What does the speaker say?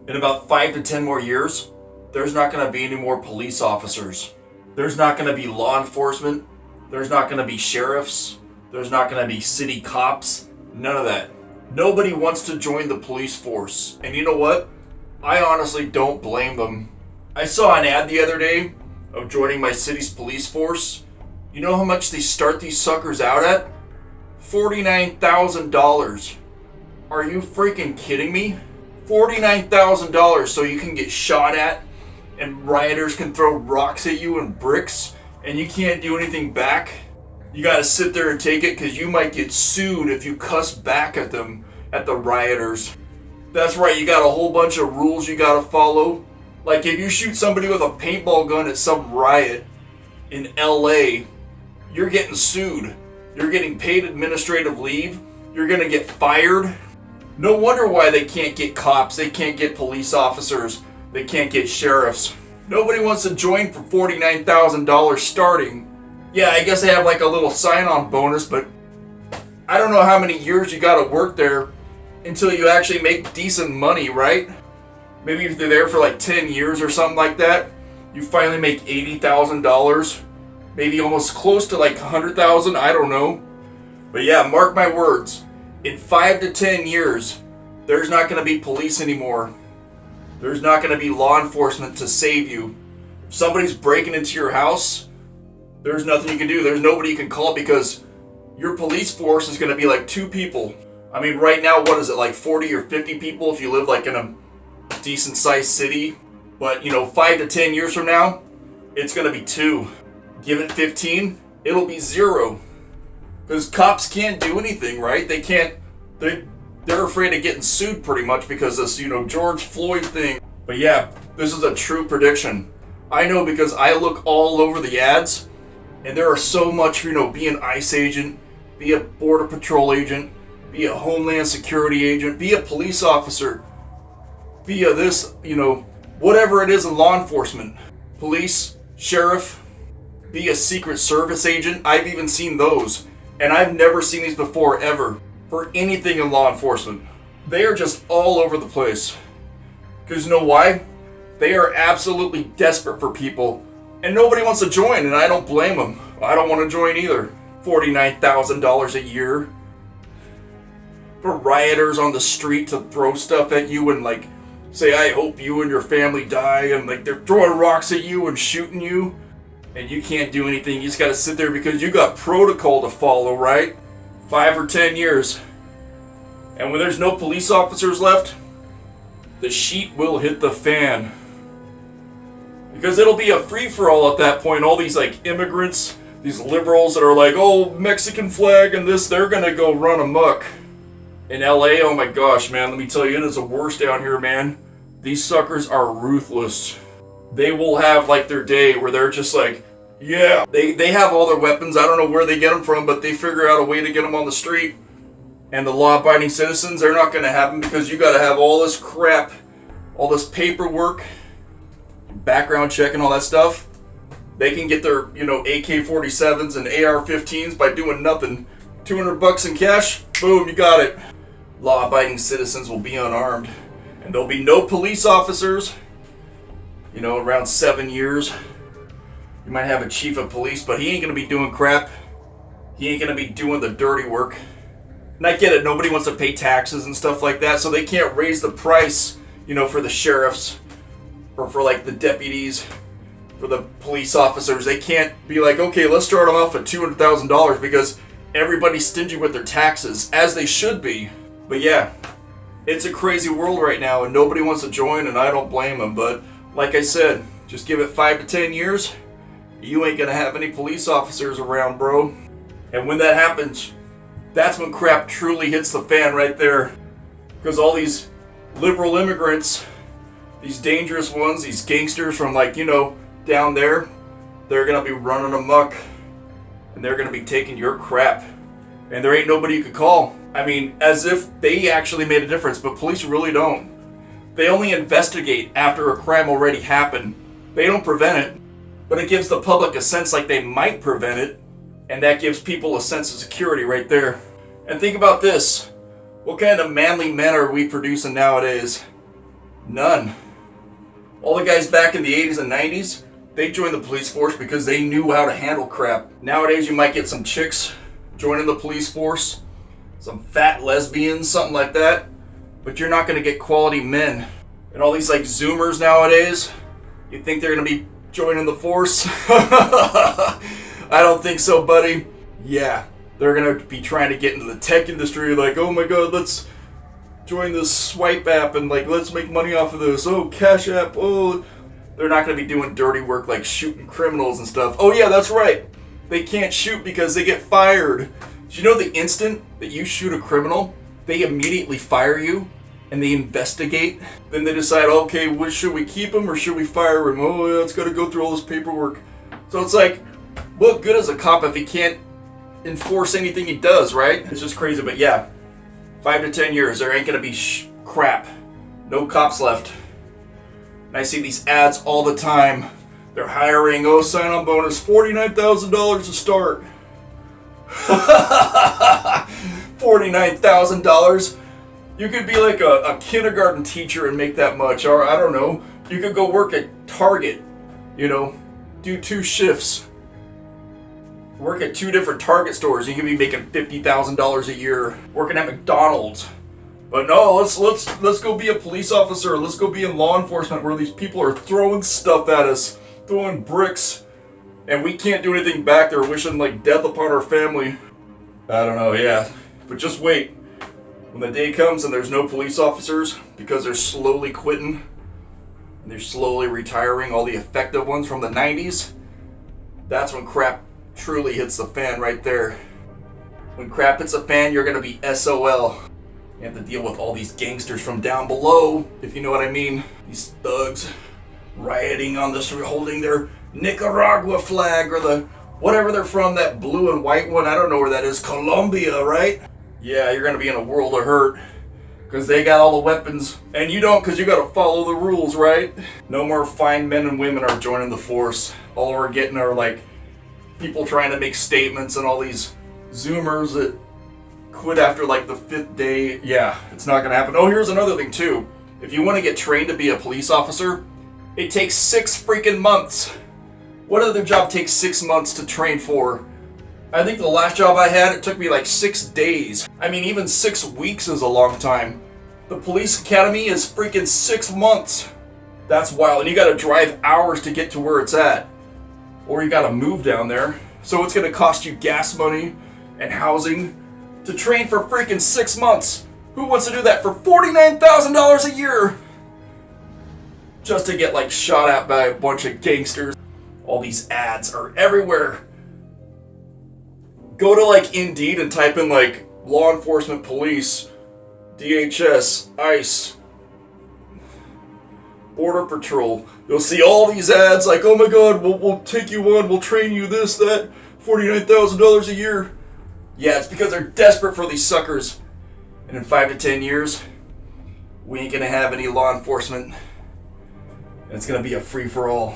In about 5 to 10 more years, there's not going to be any more police officers. There's not going to be law enforcement. There's not going to be sheriffs. There's not going to be city cops. None of that. Nobody wants to join the police force. And you know what? I honestly don't blame them. I saw an ad the other day of joining my city's police force. You know how much they start these suckers out at? $49,000. Are you freaking kidding me? $49,000 so you can get shot at and rioters can throw rocks at you and bricks and you can't do anything back? You gotta sit there and take it because you might get sued if you cuss back at them, at the rioters. That's right, you got a whole bunch of rules you gotta follow. Like if you shoot somebody with a paintball gun at some riot in LA, you're getting sued. You're getting paid administrative leave. You're gonna get fired. No wonder why they can't get cops, they can't get police officers, they can't get sheriffs. Nobody wants to join for $49,000 starting. Yeah, I guess they have like a little sign-on bonus, but I don't know how many years you gotta work there until you actually make decent money, right? Maybe if they're there for like 10 years or something like that, you finally make $80,000, maybe almost close to like $100,000, I don't know. But yeah, mark my words. In 5 to 10 years, there's not going to be police anymore. There's not going to be law enforcement to save you. If somebody's breaking into your house, there's nothing you can do. There's nobody you can call because your police force is going to be like 2 people. I mean, right now, what is it, like 40 or 50 people if you live like in a decent sized city? But, 5 to 10 years from now, it's going to be 2. Give it 15, it'll be 0. Because cops can't do anything, right? They can't, they're afraid of getting sued pretty much because this, George Floyd thing. But yeah, this is a true prediction. I know because I look all over the ads, and there are so much, be an ICE agent, be a Border Patrol agent, be a Homeland Security agent, be a police officer, be a this, whatever it is in law enforcement. Police, sheriff, be a Secret Service agent. I've even seen those. And I've never seen these before, ever, for anything in law enforcement. They are just all over the place. Because you know why? They are absolutely desperate for people. And nobody wants to join, and I don't blame them. I don't want to join either. $49,000 a year. For rioters on the street to throw stuff at you and say, I hope you and your family die. And they're throwing rocks at you and shooting you. And you can't do anything. You just got to sit there because you got protocol to follow, right? 5 or 10 years. And when there's no police officers left, the sheet will hit the fan. Because it'll be a free-for-all at that point. All these immigrants, these liberals that are like, oh, Mexican flag and this, they're going to go run amok. In LA, oh my gosh, man, let me tell you, it is the worst down here, man. These suckers are ruthless. They will have their day where they're just yeah, they have all their weapons. I don't know where they get them from, but they figure out a way to get them on the street. And the law-abiding citizens, they're not going to have them because you got to have all this crap, all this paperwork, background check and all that stuff. They can get their, AK-47s and AR-15s by doing nothing. $200 in cash, boom, you got it. Law-abiding citizens will be unarmed. And there'll be no police officers. Around 7 years, you might have a chief of police, but he ain't going to be doing crap. He ain't going to be doing the dirty work. And I get it, nobody wants to pay taxes and stuff like that, so they can't raise the price, for the sheriffs, or for the deputies, for the police officers. They can't be okay, let's start them off at $200,000 because everybody's stingy with their taxes, as they should be. But yeah, it's a crazy world right now, and nobody wants to join, and I don't blame them, but like I said, just give it 5 to 10 years, you ain't gonna have any police officers around, bro. And when that happens, that's when crap truly hits the fan right there. Because all these liberal immigrants, these dangerous ones, these gangsters from down there, they're gonna be running amok. And they're gonna be taking your crap. And there ain't nobody you could call. I mean, as if they actually made a difference, but police really don't. They only investigate after a crime already happened. They don't prevent it, but it gives the public a sense they might prevent it, and that gives people a sense of security right there. And think about this. What kind of manly men are we producing nowadays? None. All the guys back in the 80s and 90s, they joined the police force because they knew how to handle crap. Nowadays, you might get some chicks joining the police force, some fat lesbians, something like that, but you're not going to get quality men. And all these like Zoomers nowadays, you think they're going to be joining the force? I don't think so, buddy. Yeah, they're going to be trying to get into the tech industry, like, oh my god, let's join this swipe app and like, let's make money off of this. Oh, Cash App, oh. They're not going to be doing dirty work like shooting criminals and stuff. Oh yeah, that's right. They can't shoot because they get fired. Do you know the instant that you shoot a criminal, they immediately fire you and they investigate? Then they decide, okay, should we keep him or should we fire him? Oh yeah, it's got to go through all this paperwork. So it's like, what good is a cop if he can't enforce anything he does, right? It's just crazy, but yeah, 5 to 10 years, there ain't going to be crap. No cops left. And I see these ads all the time. They're hiring, sign-on bonus, $49,000 to start. $49,000? You could be like a kindergarten teacher and make that much. Or, I don't know, you could go work at Target, do 2 shifts. Work at 2 different Target stores. You could be making $50,000 a year. Working at McDonald's. But no, let's go be a police officer. Let's go be in law enforcement where these people are throwing stuff at us, throwing bricks, and we can't do anything back. They're wishing like death upon our family. I don't know, yeah. But just wait. When the day comes and there's no police officers because they're slowly quitting and they're slowly retiring all the effective ones from the 90s, that's when crap truly hits the fan right there. When crap hits the fan, you're going to be SOL. You have to deal with all these gangsters from down below, if you know what I mean. These thugs rioting on the street, holding their Nicaragua flag or the whatever they're from, that blue and white one. I don't know where that is. Colombia, right? Yeah, you're going to be in a world of hurt because they got all the weapons and you don't, because you got to follow the rules, right? No more fine men and women are joining the force. All we're getting are like people trying to make statements and all these Zoomers that quit after like the 5th day. Yeah, it's not gonna happen. Oh, here's another thing too. If you want to get trained to be a police officer, it takes 6 freaking months. What other job takes 6 months to train for? I think the last job I had, it took me like 6 days. I mean, even 6 weeks is a long time. The police academy is freaking 6 months. That's wild. And you gotta drive hours to get to where it's at. Or you gotta move down there. So it's gonna cost you gas money and housing to train for freaking 6 months. Who wants to do that for $49,000 a year? Just to get like shot at by a bunch of gangsters. All these ads are everywhere. Go to like Indeed and type in like law enforcement, police, DHS, ICE, Border Patrol. You'll see all these ads like, oh my god, we'll take you on, we'll train you this, that, $49,000 a year. Yeah, it's because they're desperate for these suckers. And in 5 to 10 years, we ain't gonna have any law enforcement. And it's gonna be a free-for-all.